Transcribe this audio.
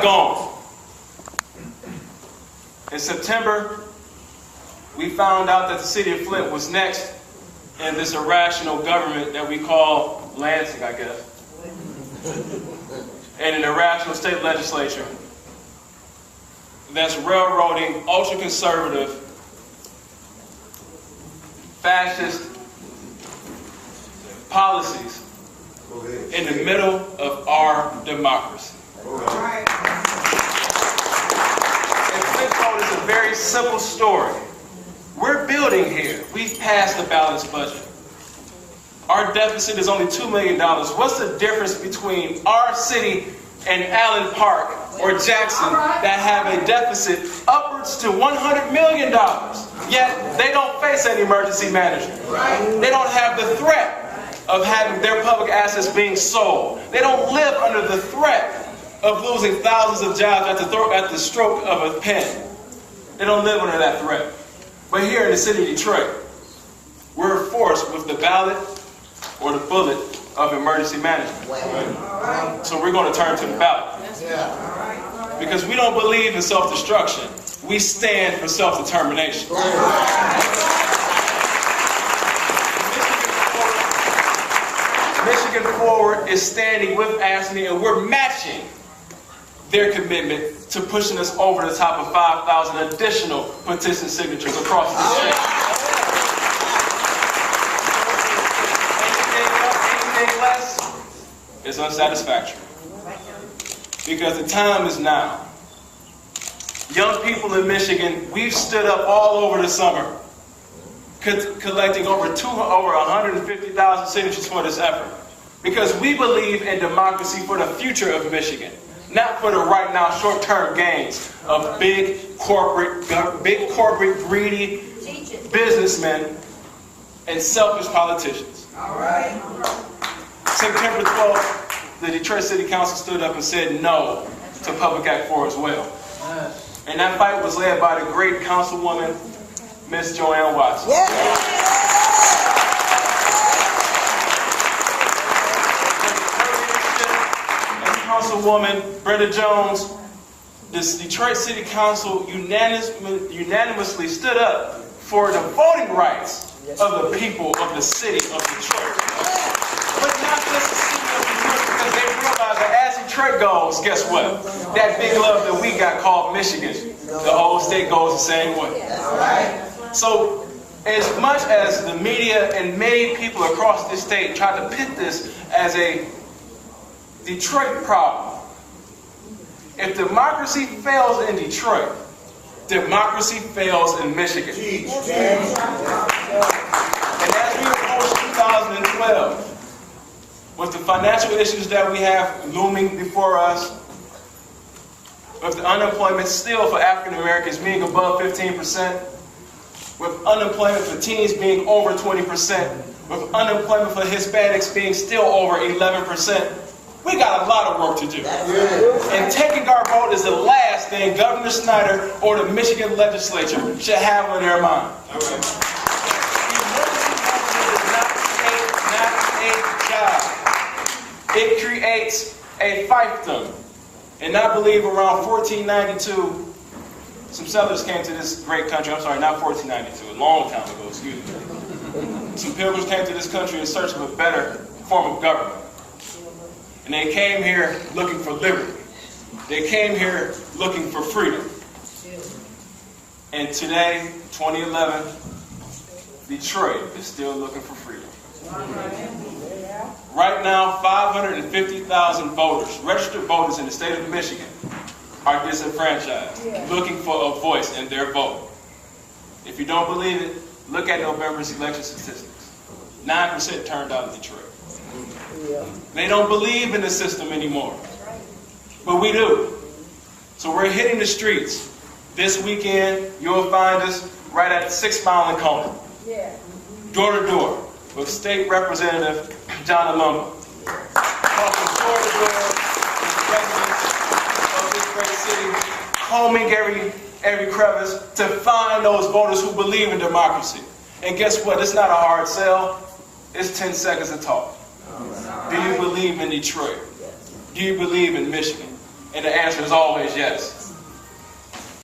gone. In September, we found out that the city of Flint was next in this irrational government that we call Lansing, I guess, and an irrational state legislature that's railroading ultra-conservative, fascist policies in the middle of our democracy. And Flint Road is a very simple story. We're building here. We've passed the balanced budget. Our deficit is only $2 million. What's the difference between our city and Allen Park or Jackson that have a deficit upwards to $100 million? Yet they don't face any emergency management. They don't have the threat of having their public assets being sold. They don't live under the threat of losing thousands of jobs at the stroke of a pen. They don't live under that threat. But here in the city of Detroit, we're forced with the ballot or the bullet of emergency management. So we're going to turn to the ballot. Because we don't believe in self-destruction. We stand for self-determination. Michigan Forward is standing with Anthony, and we're matching their commitment to pushing us over the top of 5,000 additional petition signatures across the state. Anything less is unsatisfactory. Because the time is now. Young people in Michigan, we've stood up all over the summer, collecting over 150,000 signatures for this effort. Because we believe in democracy for the future of Michigan, not for the right now short-term gains of big corporate, greedy businessmen and selfish politicians. All right. September 12th, the Detroit City Council stood up and said no to Public Act 4 as well. And that fight was led by the great councilwoman, Miss Joanne Watson. Yeah. And Councilwoman Brenda Jones, this Detroit City Council unanimously stood up for the voting rights of the people of the city of Detroit. But not just the city of Detroit, because they realize that as Detroit goes, guess what? That big love that we got called Michigan, the whole state goes the same way. So, as much as the media and many people across this state try to pit this as a Detroit problem, if democracy fails in Detroit, democracy fails in Michigan. And as we approach 2012, with the financial issues that we have looming before us, with the unemployment still for African Americans being above 15%, with unemployment for teens being over 20%, with unemployment for Hispanics being still over 11%, we got a lot of work to do. And taking our vote is the last thing Governor Snyder or the Michigan legislature should have on their mind. It creates a fiefdom. And I believe around 1492, some settlers came to this great country. I'm sorry, not 1492, a long time ago, excuse me. Some pilgrims came to this country in search of a better form of government. And they came here looking for liberty. They came here looking for freedom. And today, 2011, Detroit is still looking for freedom. Right now, 550,000 voters, registered voters in the state of Michigan, are disenfranchised, looking for a voice in their vote. If you don't believe it, look at November's election statistics. 9% turned out in Detroit. They don't believe in the system anymore. But we do. So we're hitting the streets. This weekend, you'll find us right at 6 Mile and Conf. Door to door with State Representative John Alumba. Walking door to door with residents of this great city, combing every crevice to find those voters who believe in democracy. And guess what? It's not a hard sell. It's 10 seconds to talk. Do you believe in Detroit? Do you believe in Michigan? And the answer is always yes.